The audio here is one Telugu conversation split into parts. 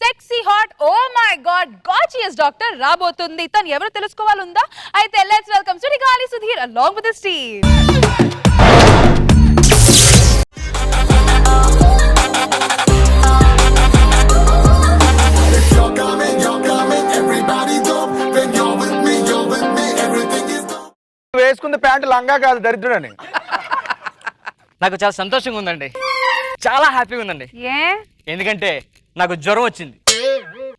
Sexy hot oh my god gorgeous doctor రాబోతుంది. తను ఎవరు తెలుసుకోవాలందా? అయితే let's welcome Sudigali Sudheer along with his team. వేసుకుంది ప్యాంట్ లంగా కాదు దరిద్రుడని. నాకు చాలా సంతోషంగా ఉందండి, చాలా హ్యాపీగా ఉందండి. ఎందుకంటే నాకు జ్వరం వచ్చింది.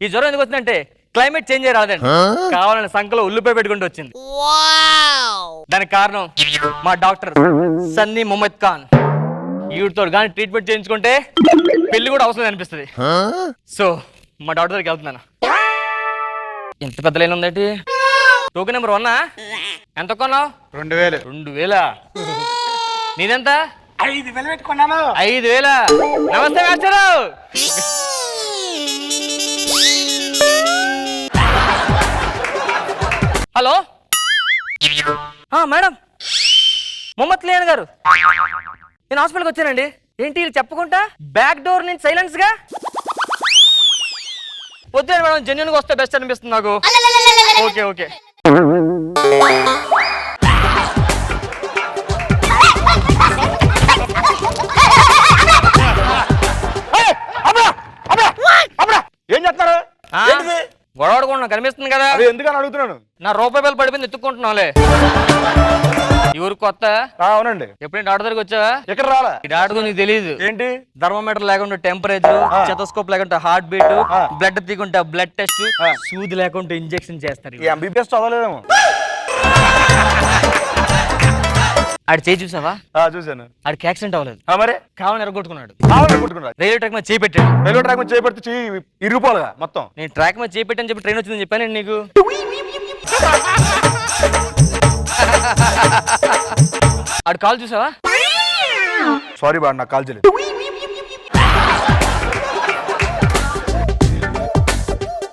ఈ జ్వరం ఎందుకు వచ్చిందంటే క్లైమేట్ చేంజ్ అయ్యి రాదండి, కావాలని సంకలో ఉల్లిపాయ పెట్టుకుంటూ వచ్చింది. దానికి కారణం మా డాక్టర్ సన్నీ మొహమ్మద్ ఖాన్. వీటితో కానీ ట్రీట్మెంట్ చేయించుకుంటే పెళ్లి కూడా అవసరం అనిపిస్తుంది. సో మా డాక్టర్ దగ్గరికి వెళ్తున్నాను. ఎంత పెద్ద లైన్ ఉందండి. టోకెన్ నెంబర్ 1 ఎంత కొన్నావు? 2000. 2000. నీదెంత? 5000 పెట్టుకున్నాను. 5000. నమస్తే మాస్టరు. హలో మేడం, మొహమ్మద్ క్లియాన్ గారు, నేను హాస్పిటల్కి వచ్చానండి. ఏంటి వీళ్ళు చెప్పకుండా బ్యాక్ డోర్ నుంచి సైలెన్స్ గా? వద్దు మేడం, జెన్యున్ గా వస్తే బెస్ట్ అనిపిస్తుంది నాకు. Okay okay. ఏం చేస్తున్నారు? గొడవడుకున్నా కనిపిస్తుంది కదా, అది ఎందుకని అడుగుతున్నాను. నా రూపాయి బిల్ పడిపోయింది, ఎత్తుక్కుంటున్నావులే. ఈ ఊరు కొత్త? అవునండి. ఎప్పుడైనా డాక్టర్ దగ్గరికి వచ్చావా? ఎక్కడ రాలా? ఈ డాక్టర్ నీకు తెలియదు ఏంటి? థర్మోమీటర్ లేకుండా టెంపరేచర్, స్టెతోస్కోప్ లేకుండా హార్ట్ బీట్, బ్లడ్ తీకుంటే బ్లడ్ టెస్ట్, సూది లేకుండా ఇంజెక్షన్ చేస్తారు. ఎంబీబీఎస్ చదవలేదేమో. ఆడు చేయి చూసావా? చూసాను. ఆడికి యాక్సిడెంట్ అవ్వలేదు, మరి కావాలని ఎరగొట్టుకున్నాడు. కొట్టుకున్నాడు. రైల్వే ట్రాక్ మీద చేయి పెట్టాడు. రైల్వే ట్రాక్ మీద చేపెడితే ఇరిగిపోవాలిగా మొత్తం. నేను ట్రాక్ మీద చేయి పెట్టని చెప్పి ట్రైన్ వచ్చిందని చెప్పాను నీకు. ఆడు కాల్ చూసావా? సారీ బాడు, నాకు కాల్ చేయలేదు.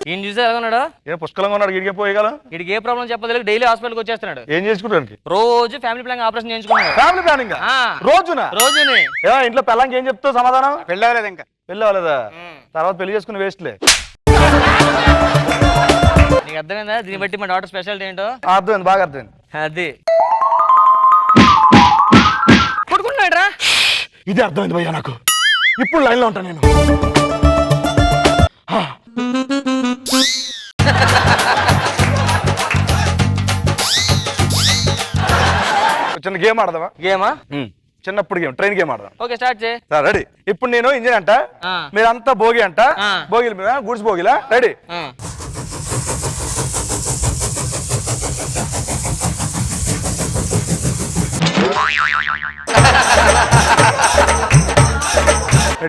ఈయన చూసా ఎలా ఉన్నాడు? ఏం పుష్కలంగా ఉన్నాడు. గిడిగే పోయగల. వీడికి ఏ ప్రాబ్లం చెప్పలేదు, డైలీ హాస్పిటల్కి వచ్చేస్తున్నాడు. ఏం చేసుకుంటానికి? రోజు ఫ్యామిలీ ప్లానింగ్ ఆపరేషన్ చేయించుకున్నాడు. ఫ్యామిలీ ప్లానింగ్ రోజున? రోజుని. ఇంట్లో పిల్లలకి ఏం చెప్తావు సమాధానం? పెళ్ళి అవ్వలేదు ఇంకా. పెళ్ళి అవ్వలేదా? తర్వాత పెళ్లి చేసుకుని వేస్ట్లే. నీకు అర్థమైందా దీన్ని బట్టి మా డాక్టర్ స్పెషాలిటీ ఏంటో? అర్థమైంది, బాగా అర్థమైంది. అది పడుకున్నాడు రా. ఇది అర్థమైంది భయ్యా నాకు. ఇప్పుడు లైన్ లో ఉంటాను నేను. చిన్న గేమ్ ఆడదామా? గేమా? చిన్నప్పుడు గేమ్, ట్రైన్ గేమ్ ఆడదాం. ఓకే స్టార్ట్ చేయి. రెడీ. ఇప్పుడు నేను ఇంజిన్ అంట, మీరంతా భోగి అంట. భోగిల మీద గుడ్స్ భోగిలా. రెడీ.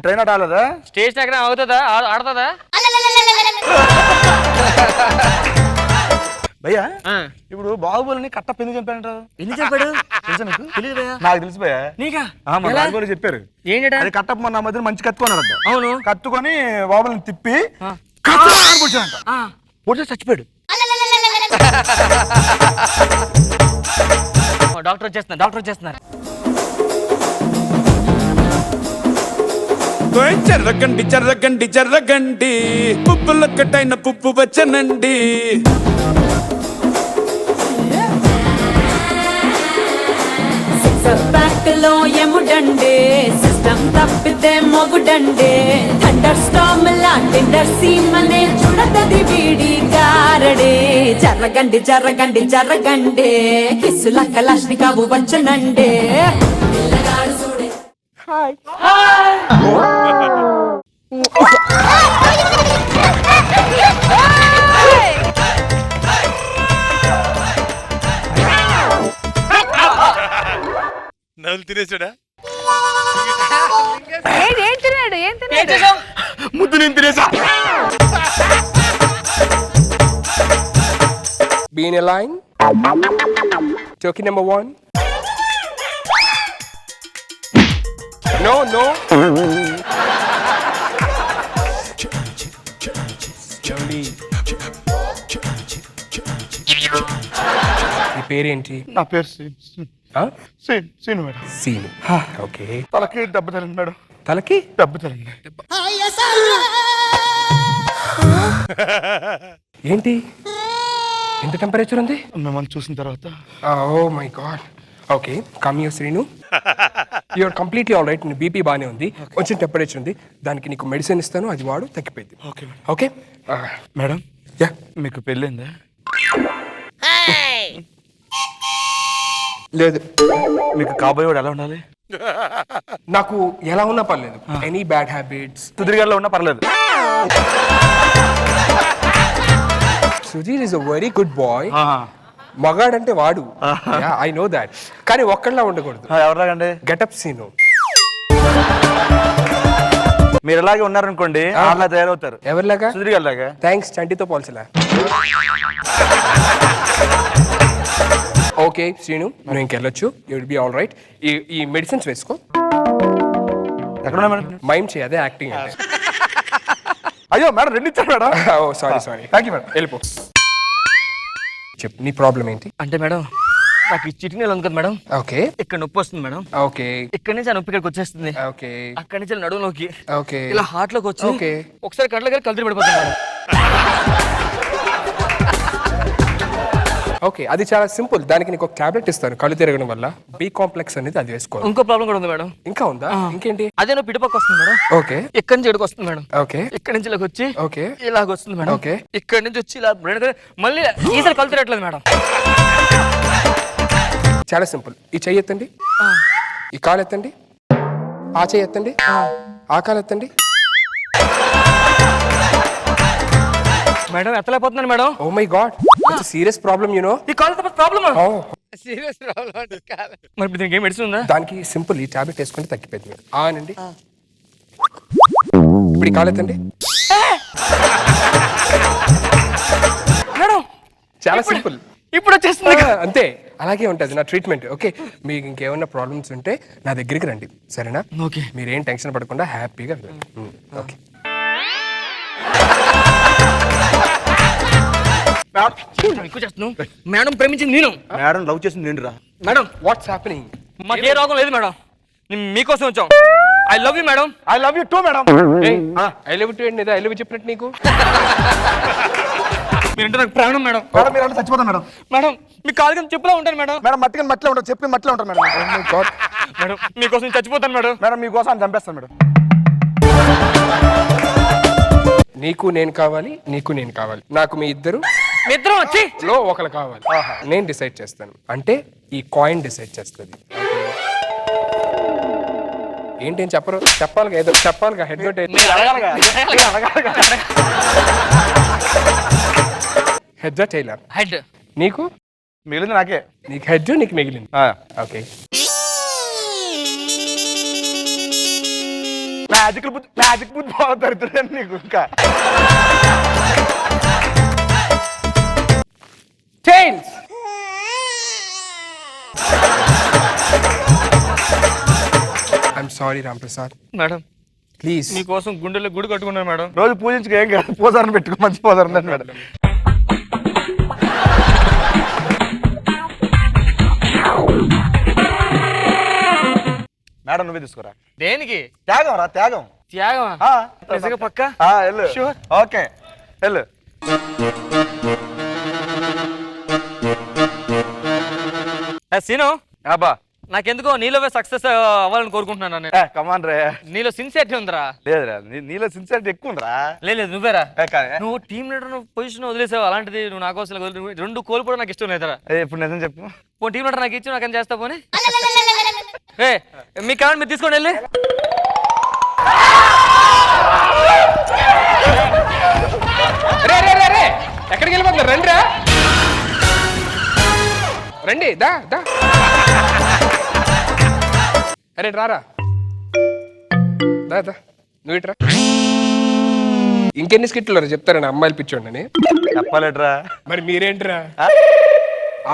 ట్రైన్ ఆట ఆడలేదా? స్టేషన్ ఎక్కడ అవుతుందా? ఆడుతుందా? భయ్యా ఇప్పుడు బాహుబలిని కట్టప్ప ఎందుకు చంపాడు? ఎందుకు చెప్పాడు? నాకు తెలిసిపోయా. నీకా? బాహుబలి చెప్పారు. ఏంటంటే అది కట్టప్ప మొన్న మధ్యన మంచి కత్తుకున్నాడంట. అవును. కత్తుకొని బాహుబలిని తిప్పి పొడిచి చచ్చిపోయాడు. డాక్టర్ వచ్చేస్తున్నారు. చెర్రగండి చెర్రగండి చెర్రగండి పుప్పులొక్కటైన పుప్పు వచ్చనండి. లో ఎముడండే సిస్టమ్ తప్పితే మొగుడండే. థండర్ స్టార్మ్ లాంటి సీమనే చూడతది వీడి గారడే. జర్రగండి జర్రగండి జర్రగండే కిస్సుల కలాష్ని కావు వచ్చనండే. పిల్లగాడు చూడే. నవ్వులు తినేసాడా? ఏం తిన్నాడు? ముద్దు నేను తినేసా. Be in a line. Turkey number 1. No. ఈ పేరేంటి? నా పేరు సీను మేడం. సీను. ఓకే. తలకి దెబ్బ తగిలింది మేడం. తలకి దెబ్బ తగిలింది. ఏంటి ఎంత టెంపరేచర్ ఉంది? మిమ్మల్ని చూసిన తర్వాత oh my god. Okay, come here Srinu. You're completely all right. నీ బీపీ బాగానే ఉంది, కొంచెం టెంపరేచర్ ఉంది. దానికి నీకు మెడిసిన్ ఇస్తాను, అది వాడు, తగ్గిపోయింది. Okay okay madam, yeah. మీకు పెళ్ళిందా? లేదు, మీకు కాబోయేవాడు ఎలా ఉండాలి? నాకు ఎలా ఉన్నా పర్లేదు. Any bad habits. సుధీర్గాల్లో ఉన్నా పర్లేదు. Sudheer is a very good boy. మగాడంటే వాడు, ఐ నో దాట్. కానీ ఒక్కళ్ళ ఉండకూడదు. ఎవరిలాగండి? గెటప్ సీను. మీరు ఇలాగే ఉన్నారనుకోండి, అలా తయారవుతారు. ఎవరిలాగా? సుధీర్ గారిలాగా. థ్యాంక్స్, చంటితో పోల్చలా. ఓకే శ్రీను, నువ్వు ఇంకెళ్ళొచ్చు. You will be all right. ఈ మెడిసిన్స్ వేసుకో. ఎక్కడ మేడం? మైమ్ చేయి, అదే యాక్టింగ్ అంటే. అయ్యో మేడం, రెండు ఇచ్చారు madam. Oh sorry. Thank you madam. వెళ్ళిపో. చెప్పు, నీ ప్రాబ్లం ఏంటి? అంటే మేడం, నాకు ఈ చిటికి ఉంది కదా మేడం, ఓకే ఇక్కడ నొప్పి వస్తుంది మేడం. ఓకే ఇక్కడ నుంచి ఆ నొప్పి ఇక్కడికి వచ్చేస్తుంది. ఓకే అక్కడి నుంచి నడుములోకి, ఓకే ఇలా హార్ట్ లోకి వచ్చి ఓకే. ఒకసారి కళ్ళ దగ్గర కళ్ళు పడిపోతుంది మేడం. ఓకే, అది చాలా సింపుల్. దానికి నీకు ఒక టాబ్లెట్ ఇస్తాను కళ్ళు తిరగడం వల్ల. బి కాంప్లెక్స్ అనేది, అది వేసుకో. ఇంకో ప్రాబ్లం కూడా ఉంది మేడం. ఇంకా ఉందా? ఇంకేంటి? అదే నొప్పి ఇటుపక్క వస్తుంది మేడం. ఓకే ఇక్కడి నుంచి ఇక్కడికి వస్తుంది మేడం. ఓకే ఇక్కడ నుంచి ఇలాగ వచ్చి ఓకే ఇలాగ వస్తుంది మేడం. ఓకే. ఇక్కడ నుంచి వచ్చి ఇలా మళ్ళీ ఈసారి కళ్ళు తిరగట్లేదు మేడం. చాలా సింపుల్. ఈ చెయ్యి ఎత్తండి, ఈ కాలు ఎత్తండి, ఆ చెయ్యి ఎత్తండి, ఆ కాలు ఎత్తండి. మేడం ఎత్తలేకపోతున్నాను madam. Oh my God, it's serious problem you know. ఈ కాలు తప్ప ప్రాబ్లమ్. Oh. మరి దీనికి ఏం మెడిసిన్ ఉందా? దానికి సింపుల్, ఈ టాబ్లెట్ వేసుకుంటే తగ్గిపోయింది. ఆనండి. ఇప్పుడు ఈ కాలు ఎత్తండి. మేడం చాలా సింపుల్. ఇప్పుడు వచ్చేస్తుంది. అంతే, అలాగే ఉంటుంది నా ట్రీట్మెంట్. ఓకే, మీకు ఇంకేమైనా ప్రాబ్లమ్స్ ఉంటే నా దగ్గరికి రండి, సరేనా? ఓకే. మీరేం టెన్షన్ పడకుండా హ్యాపీగా వెళ్ళండి. ఓకే. ఎక్కువ చేస్తున్నావు మేడం. ప్రేమించింది నేను మేడం, లవ్ చేసింది నేను రా. మేడం. What's happening? మాకే రోగం లేదు మేడం, మీకోసం వచ్చాం. I love you madam. I love you two madam. I love you ఏంటి? ఐ లవ్ యు చెప్పినట్టు నీకు. మీరంటే నాకు ప్రాణం మేడం. మేడం, మీరు అంటే చచ్చిపోతాను మేడం. మేడం, మీ కాలు కింద చెప్పులా ఉంటాను మేడం. మేడం, మట్టిగా మట్టిలో ఉంటారు, చెప్పి మట్టిలో ఉంటారు మేడం. మేడం మీకోసం నేను చచ్చిపోతాను మేడం. మేడం, మీకోసం ఆయన చంపేస్తాను మేడం. నీకు నేను కావాలి, నీకు నేను కావాలి. నాకు మీ ఇద్దరు మీ ఇద్దరం వచ్చి లో ఒకరు కావాలి. నేను డిసైడ్ చేస్తాను, అంటే ఈ కాయిన్ డిసైడ్ చేస్తుంది. ఏంటేం చెప్పరు? చెప్పాలిగా, ఏదో చెప్పాలిగా. Head note head tailor. Head. నీకు మిగిలింది నాకే. నీకు హెడ్, నీకు మిగిలింది. ఓకే. మ్యాజిక్ బుద్ధి బాగుతారు నీకు. ఇంకా tiles. I'm sorry Ram Prasad. Madam please. మీకోసం గుండెలో గుడి కట్టుకున్నాను మేడం. రోజు పూజించుకు ఏం కాదు, పూజారిని పెట్టుకో, మంచి పూజారి మేడం. మేడం, నువ్వే తీసుకురా. దేనికి? త్యాగం రా, త్యాగం. త్యాగం. నిజంగా పక్క? వెళ్ళు. Sure. ఓకే, వెళ్ళు. సీను, అబ్బా, నాకెందుకో నీలోవే సక్సెస్ అవ్వాలని కోరుకుంటున్నాను నేను. కమాన్ రే. నీలో సిన్సియారిటీ ఉందిరా. లేదురా, నీలో సిన్సియారిటీ ఎక్కువ ఉందిరా. లేదు నువ్వేరా. కానీ నువ్వు టీమ్ లీడర్ పొజిషన్ వదిలేసావు, అలాంటిది నువ్వు నా కోసం రెండు కోల్పోవడం నాకు ఇష్టం లేదురా. ఇప్పుడు నిజం చెప్పు. పో టీమ్ లీడర్ నాకు ఇచ్చి నాకేం చేస్తా పోనీ. ఏ మీ కావాలి, మీరు తీసుకోండి వెళ్ళి. ఎక్కడికి వెళ్ళిపోతున్నారు? రండి రా, రండి. దా దా. అరే రారా, దా దా. నువ్వు ఇట్రా. ఇంకెన్ని స్కిట్లు చెప్తారండి అమ్మాయిలు పిచ్చోండి అని. చెప్పాలేట్రా. మరి మీరేంట్రా?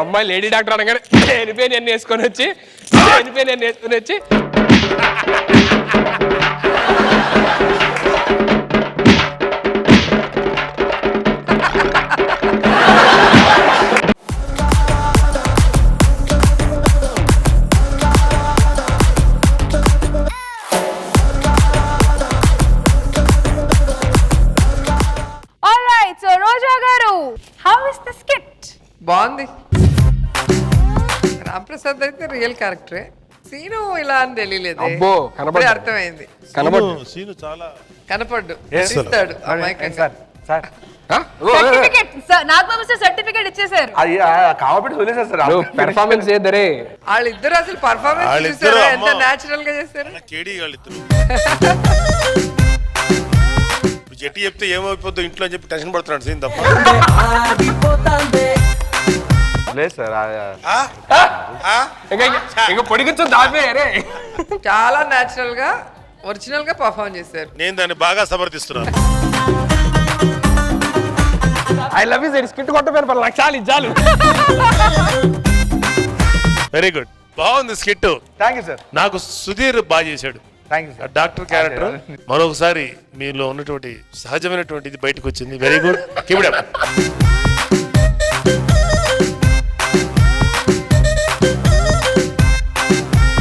అమ్మాయి లేడీ డాక్టర్ అనగానే ఎనిపోయి అన్ని వేసుకొని వచ్చి బాగుంది. రాంప్రసాద్ అయితే రియల్ క్యారెక్టరే. సీను ఇలా అని తెలియలేదు. అబ్బో, కనపడ్డాడు. అర్థమైంది. సీను చాలా కనపడ్డు Yes, sir. ఇస్తాడు అమాయకంగా. Sir certificate Nagababu sir certificate ఇచ్చేసారు. అది కాబట్టి వదిలేసారు సార్. పెర్ఫార్మెన్స్ చేద్దరే. వాళ్ళిద్దరు అసలు పర్ఫార్మెన్స్ వాళ్ళిద్దరూ చూసారా ఎంత అమ్మో. న్యాచురల్ గా చేస్తారు. కేడీ వాళ్ళిద్దరు జట్టి చెప్తే ఏమైపోద్దో ఇంట్లో అని చెప్పి టెన్షన్ పడుతున్నాడు సీన్ తప్ప. లేదు సార్ ఆ? ఆ? ఇంకా పొడిగించు దాపే రే. చాలా న్యాచురల్ గా ఒరిజినల్ గా పర్ఫార్మ్ చేశారు. నేను దాన్ని బాగా సమర్థిస్తున్నాను. I love you sir. Skit కొట్టపోయిన పర్లేదు, నాకు చాలు ఇది చాలు. వెరీ గుడ్, బాగుంది స్కిట్. Thank you sir. నాకు సుధీర్ బాగా చేశాడు thank you sir. Doctor character. మరొకసారి మీలో ఉన్నటువంటి సహజమైనటువంటి ఇది బయటకు వచ్చింది. Very good, keep it up.